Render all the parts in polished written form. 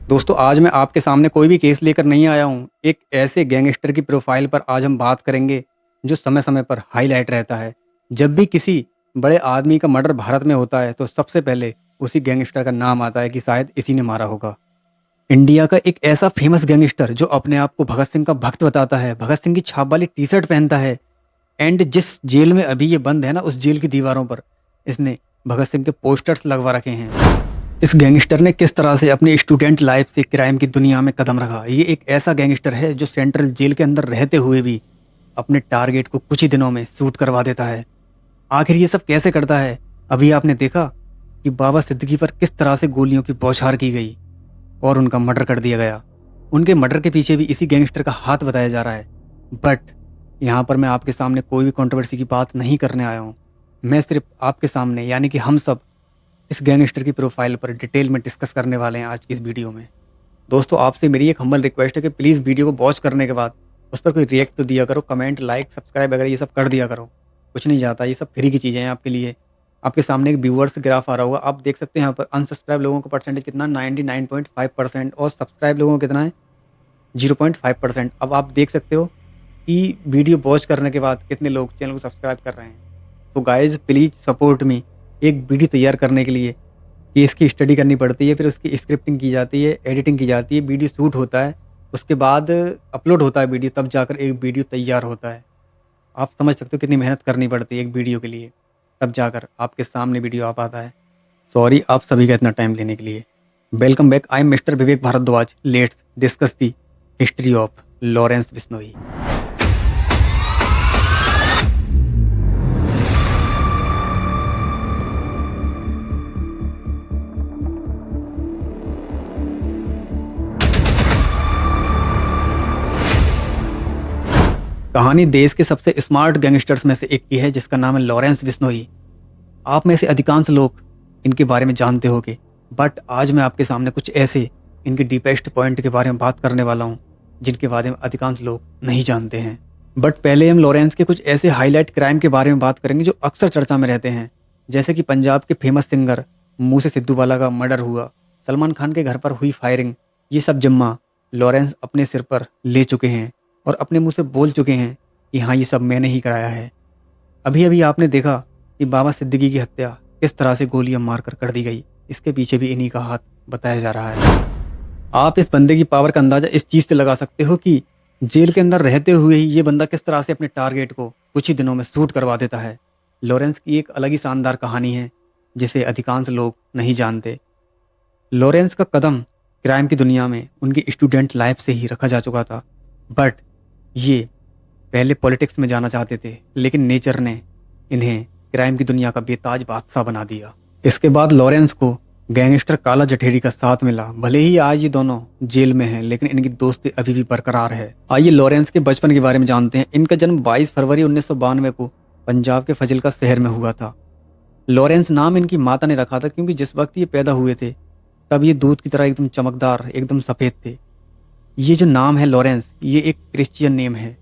दोस्तों आज मैं आपके सामने कोई भी केस लेकर नहीं आया हूँ। एक ऐसे गैंगस्टर की प्रोफाइल पर आज हम बात करेंगे जो समय समय पर हाईलाइट रहता है। जब भी किसी बड़े आदमी का मर्डर भारत में होता है तो सबसे पहले उसी गैंगस्टर का नाम आता है कि शायद इसी ने मारा होगा। इंडिया का एक ऐसा फेमस गैंगस्टर जो अपने आप को भगत सिंह का भक्त बताता है, भगत सिंह की छाप वाली टी शर्ट पहनता है। एंड जिस जेल में अभी ये बंद है ना, उस जेल की दीवारों पर इसने भगत सिंह के पोस्टर्स लगवा रखे हैं। इस गैंगस्टर ने किस तरह से अपनी स्टूडेंट लाइफ से क्राइम की दुनिया में कदम रखा। ये एक ऐसा गैंगस्टर है जो सेंट्रल जेल के अंदर रहते हुए भी अपने टारगेट को कुछ ही दिनों में शूट करवा देता है। आखिर ये सब कैसे करता है? अभी आपने देखा कि बाबा सिद्दीकी पर किस तरह से गोलियों की बौछार की गई और उनका मर्डर कर दिया गया। उनके मर्डर के पीछे भी इसी गैंगस्टर का हाथ बताया जा रहा है। बट यहाँ पर मैं आपके सामने कोई भी कंट्रोवर्सी की बात नहीं करने आया हूँ। मैं सिर्फ आपके सामने यानी कि हम सब इस गैंगस्टर की प्रोफाइल पर डिटेल में डिस्कस करने वाले हैं आज की इस वीडियो में। दोस्तों आपसे मेरी एक हम्बल रिक्वेस्ट है कि प्लीज़ वीडियो को वॉच करने के बाद उस पर कोई रिएक्ट तो दिया करो, कमेंट, लाइक, सब्सक्राइब वगैरह ये सब कर दिया करो। कुछ नहीं जाता, ये सब फ्री की चीज़ें हैं आपके लिए। आपके सामने एक व्यूअर्स ग्राफ आ रहा होगा, आप देख सकते हैं यहाँ पर अनसब्सक्राइब लोगों का परसेंटेज कितना 99.5% और सब्सक्राइब लोगों का कितना है 0.5%। अब आप देख सकते हो कि वीडियो वॉच करने के बाद कितने लोग चैनल को सब्सक्राइब कर रहे हैं। तो गाइज प्लीज़ सपोर्ट मी। एक वीडियो तैयार करने के लिए कि इसकी स्टडी करनी पड़ती है, फिर उसकी स्क्रिप्टिंग की जाती है, एडिटिंग की जाती है, वीडियो शूट होता है, उसके बाद अपलोड होता है वीडियो, तब जाकर एक वीडियो तैयार होता है। आप समझ सकते हो कितनी मेहनत करनी पड़ती है एक वीडियो के लिए, तब जाकर आपके सामने वीडियो आ पाता है। सॉरी आप सभी का इतना टाइम लेने के लिए। Welcome back, I am mister Vivek Bhardwaj. Let's discuss the history of Lawrence Bishnoi. कहानी देश के सबसे स्मार्ट गैंगस्टर्स में से एक की है जिसका नाम है लॉरेंस बिश्नोई। आप में से अधिकांश लोग इनके बारे में जानते होंगे, बट आज मैं आपके सामने कुछ ऐसे इनके डीपेस्ट पॉइंट के बारे में बात करने वाला हूँ जिनके बारे में अधिकांश लोग नहीं जानते हैं। बट पहले हम लॉरेंस के कुछ ऐसे हाईलाइट क्राइम के बारे में बात करेंगे जो अक्सर चर्चा में रहते हैं, जैसे कि पंजाब के फेमस सिंगर मूसे सिद्धूवाला का मर्डर हुआ, सलमान खान के घर पर हुई फायरिंग। ये सब जिम्मा लॉरेंस अपने सिर पर ले चुके हैं और अपने मुंह से बोल चुके हैं कि हाँ ये सब मैंने ही कराया है। अभी अभी आपने देखा कि बाबा सिद्दीकी की हत्या किस तरह से गोलियां मारकर कर दी गई, इसके पीछे भी इन्हीं का हाथ बताया जा रहा है। आप इस बंदे की पावर का अंदाजा इस चीज़ से लगा सकते हो कि जेल के अंदर रहते हुए ही ये बंदा किस तरह से अपने टारगेट को कुछ ही दिनों में शूट करवा देता है। लॉरेंस की एक अलग ही शानदार कहानी है जिसे अधिकांश लोग नहीं जानते। लॉरेंस का कदम क्राइम की दुनिया में उनकी स्टूडेंट लाइफ से ही रखा जा चुका था, बट ये पहले पॉलिटिक्स में जाना चाहते थे, लेकिन नेचर ने इन्हें क्राइम की दुनिया का बेताज बादशाह बना दिया। इसके बाद लॉरेंस को गैंगस्टर काला जठेरी का साथ मिला। भले ही आज ये दोनों जेल में हैं, लेकिन इनकी दोस्ती अभी भी बरकरार है। आइए लॉरेंस के बचपन के बारे में जानते हैं। इनका जन्म 22 फरवरी 1992 को पंजाब के फजिल्का शहर में हुआ था। लॉरेंस नाम इनकी माता ने रखा था क्योंकि जिस वक्त ये पैदा हुए थे तब ये दूध की तरह एकदम चमकदार, एकदम सफ़ेद थे। ये जो नाम है लॉरेंस, ये एक क्रिश्चियन नेम है।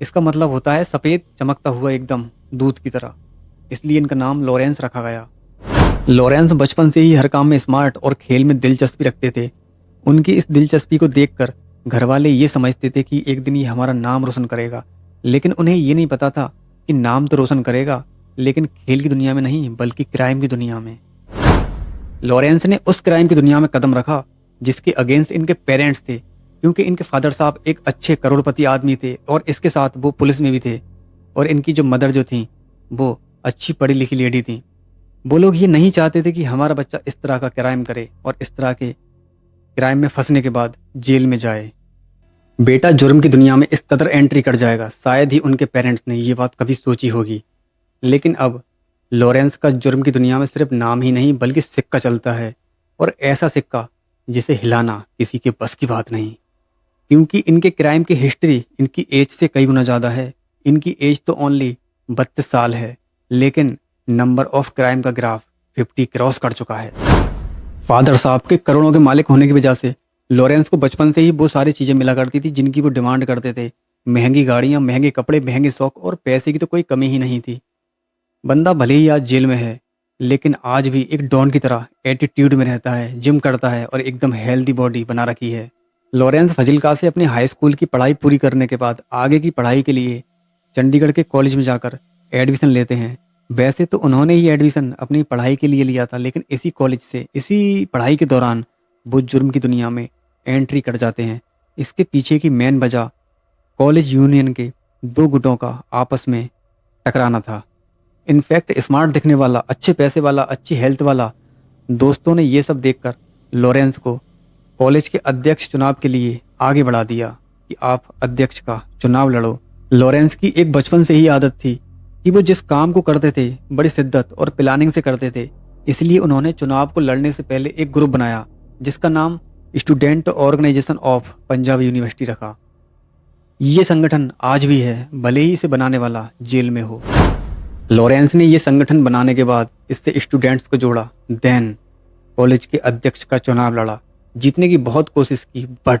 इसका मतलब होता है सफ़ेद चमकता हुआ एकदम दूध की तरह, इसलिए इनका नाम लॉरेंस रखा गया। लॉरेंस बचपन से ही हर काम में स्मार्ट और खेल में दिलचस्पी रखते थे। उनकी इस दिलचस्पी को देखकर घर वाले ये समझते थे कि एक दिन ये हमारा नाम रोशन करेगा, लेकिन उन्हें ये नहीं पता था कि नाम तो रोशन करेगा लेकिन खेल की दुनिया में नहीं बल्कि क्राइम की दुनिया में। लॉरेंस ने उस क्राइम की दुनिया में कदम रखा जिसके अगेंस्ट इनके पेरेंट्स थे, क्योंकि इनके फादर साहब एक अच्छे करोड़पति आदमी थे और इसके साथ वो पुलिस में भी थे, और इनकी जो मदर जो थी वो अच्छी पढ़ी लिखी लेडी थी। वो लोग ये नहीं चाहते थे कि हमारा बच्चा इस तरह का क्राइम करे और इस तरह के क्राइम में फंसने के बाद जेल में जाए। बेटा जुर्म की दुनिया में इस कदर एंट्री कर जाएगा, शायद ही उनके पेरेंट्स ने ये बात कभी सोची होगी। लेकिन अब लॉरेंस का जुर्म की दुनिया में सिर्फ नाम ही नहीं बल्कि सिक्का चलता है, और ऐसा सिक्का जिसे हिलाना किसी के बस की बात नहीं, क्योंकि इनके क्राइम की हिस्ट्री इनकी एज से कई गुना ज़्यादा है। इनकी एज तो ओनली 32 साल है, लेकिन नंबर ऑफ क्राइम का ग्राफ 50 क्रॉस कर चुका है। फादर साहब के करोड़ों के मालिक होने की वजह से लॉरेंस को बचपन से ही वो सारी चीज़ें मिला करती थी जिनकी वो डिमांड करते थे। महंगी गाड़ियाँ, महंगे कपड़े, महंगे शौक और पैसे की तो कोई कमी ही नहीं थी। बंदा भले ही आज जेल में है, लेकिन आज भी एक डॉन की तरह एटीट्यूड में रहता है, जिम करता है और एकदम हेल्दी बॉडी बना रखी है। लॉरेंस फजिल्का से अपनी हाई स्कूल की पढ़ाई पूरी करने के बाद आगे की पढ़ाई के लिए चंडीगढ़ के कॉलेज में जाकर एडमिशन लेते हैं। वैसे तो उन्होंने ही एडमिशन अपनी पढ़ाई के लिए लिया था, लेकिन इसी कॉलेज से इसी पढ़ाई के दौरान वो जुर्म की दुनिया में एंट्री कर जाते हैं। इसके पीछे की मेन वजह कॉलेज यूनियन के दो गुटों का आपस में टकराना था। इनफैक्ट स्मार्ट दिखने वाला, अच्छे पैसे वाला, अच्छी हेल्थ वाला दोस्तों ने ये सब देखकर लॉरेंस को कॉलेज के अध्यक्ष चुनाव के लिए आगे बढ़ा दिया कि आप अध्यक्ष का चुनाव लड़ो। लॉरेंस की एक बचपन से ही आदत थी कि वो जिस काम को करते थे बड़ी शिद्दत और प्लानिंग से करते थे। इसलिए उन्होंने चुनाव को लड़ने से पहले एक ग्रुप बनाया जिसका नाम student organisation of Punjab university रखा। ये संगठन आज भी है, भले ही इसे बनाने वाला जेल में हो। लॉरेंस ने ये संगठन बनाने के बाद इससे स्टूडेंट्स को जोड़ा, देन कॉलेज के अध्यक्ष का चुनाव लड़ा। जीतने की बहुत कोशिश की बट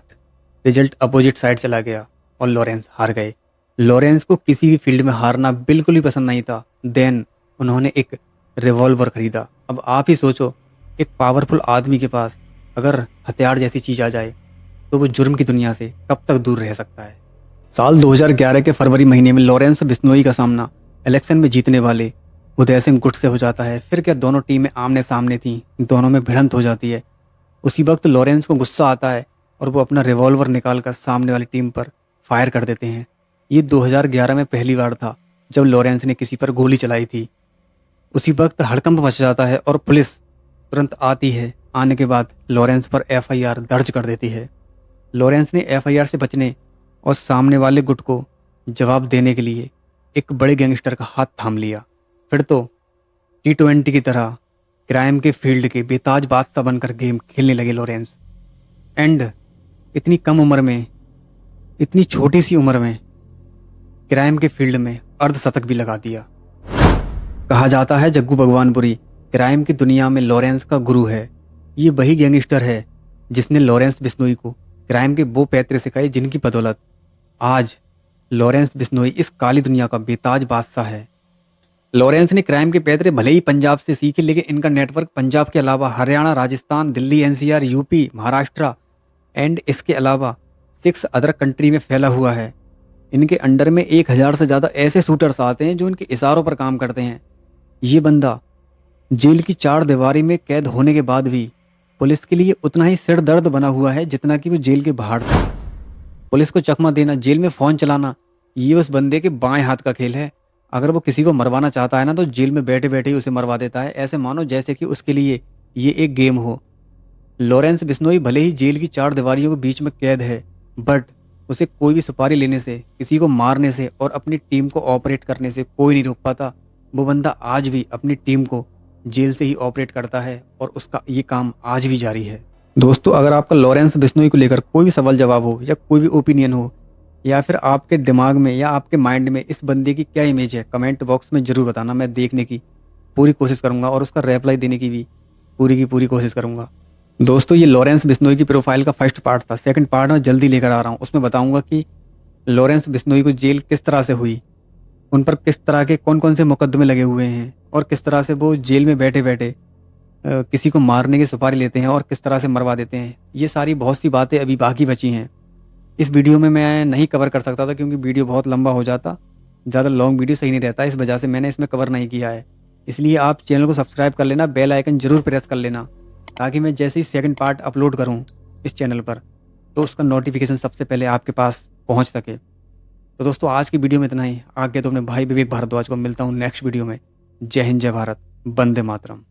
रिजल्ट अपोजिट साइड चला गया और लॉरेंस हार गए। लॉरेंस को किसी भी फील्ड में हारना बिल्कुल भी पसंद नहीं था। देन उन्होंने एक रिवॉल्वर खरीदा। अब आप ही सोचो, एक पावरफुल आदमी के पास अगर हथियार जैसी चीज आ जाए तो वो जुर्म की दुनिया से कब तक दूर रह सकता है। साल 2011 के फरवरी महीने में लॉरेंस बिश्नोई का सामना इलेक्शन में जीतने वाले उदय सिंह गुट से हो जाता है। फिर क्या, दोनों टीमें आमने सामने थीं, दोनों में भिड़ंत हो जाती है। उसी वक्त लॉरेंस को गुस्सा आता है और वो अपना रिवॉल्वर निकालकर सामने वाली टीम पर फायर कर देते हैं। ये 2011 में पहली बार था जब लॉरेंस ने किसी पर गोली चलाई थी। उसी वक्त हड़कंप मच जाता है और पुलिस तुरंत आती है। आने के बाद लॉरेंस पर एफआईआर दर्ज कर देती है। लॉरेंस ने एफआईआर से बचने और सामने वाले गुट को जवाब देने के लिए एक बड़े गैंगस्टर का हाथ थाम लिया। फिर तो T20 की तरह क्राइम के फील्ड के बेताज बादशाह बनकर गेम खेलने लगे लॉरेंस। एंड इतनी कम उम्र में, इतनी छोटी सी उम्र में क्राइम के फील्ड में अर्धशतक भी लगा दिया। कहा जाता है जग्गू भगवानपुरी क्राइम की दुनिया में लॉरेंस का गुरु है। ये वही गैंगस्टर है जिसने लॉरेंस बिश्नोई को क्राइम के वो पैतरे सिखाए जिनकी बदौलत आज लॉरेंस बिश्नोई इस काली दुनिया का बेताज बादशाह है। लॉरेंस ने क्राइम के पैतरे भले ही पंजाब से सीखे, लेकिन इनका नेटवर्क पंजाब के अलावा Haryana, Rajasthan, Delhi, NCR, UP, Maharashtra and इसके अलावा 6 अदर कंट्री में फैला हुआ है। इनके अंडर में 1000 से ज़्यादा ऐसे शूटर्स आते हैं जो इनके इशारों पर काम करते हैं। ये बंदा जेल की 4 दीवारी में कैद होने के बाद भी पुलिस के लिए उतना ही सिर दर्द बना हुआ है जितना कि वो जेल के बाहर था। पुलिस को चकमा देना, जेल में फ़ोन चलाना, ये उस बंदे के बाएं हाथ का खेल है। अगर वो किसी को मरवाना चाहता है ना तो जेल में बैठे बैठे ही उसे मरवा देता है। ऐसे मानो जैसे कि उसके लिए ये एक गेम हो। लॉरेंस बिश्नोई भले ही जेल की 4 दीवारियों के बीच में कैद है, बट उसे कोई भी सुपारी लेने से, किसी को मारने से और अपनी टीम को ऑपरेट करने से कोई नहीं रोक पाता। वो बंदा आज भी अपनी टीम को जेल से ही ऑपरेट करता है और उसका ये काम आज भी जारी है। दोस्तों, अगर आपका लॉरेंस बिश्नोई को लेकर कोई भी सवाल जवाब हो या कोई भी ओपिनियन हो या फिर आपके दिमाग में या आपके माइंड में इस बंदे की क्या इमेज है, कमेंट बॉक्स में ज़रूर बताना। मैं देखने की पूरी कोशिश करूंगा और उसका रिप्लाई देने की भी पूरी की पूरी कोशिश करूंगा। दोस्तों, ये लॉरेंस बिश्नोई की प्रोफाइल का फर्स्ट पार्ट था। सेकंड पार्ट मैं जल्दी लेकर आ रहा हूँ। उसमें बताऊंगा कि लॉरेंस बिश्नोई को जेल किस तरह से हुई, उन पर किस तरह के कौन कौन से मुकदमे लगे हुए हैं और किस तरह से वो जेल में बैठे बैठे किसी को मारने की सुपारी लेते हैं और किस तरह से मरवा देते हैं। ये सारी बहुत सी बातें अभी बाकी बची हैं। इस वीडियो में मैं नहीं कवर कर सकता था क्योंकि वीडियो बहुत लंबा हो जाता, ज़्यादा लॉन्ग वीडियो सही नहीं रहता, इस वजह से मैंने इसमें कवर नहीं किया है। इसलिए आप चैनल को सब्सक्राइब कर लेना, बेल आइकन जरूर प्रेस कर लेना ताकि मैं जैसे ही सेकंड पार्ट अपलोड करूं इस चैनल पर तो उसका नोटिफिकेशन सबसे पहले आपके पास पहुंच सके। तो दोस्तों, आज की वीडियो में इतना ही। आगे तो अपने भाई विवेक भारद्वाज को मिलता हूं नेक्स्ट वीडियो में। जय हिंद, जय भारत, वंदे मातरम।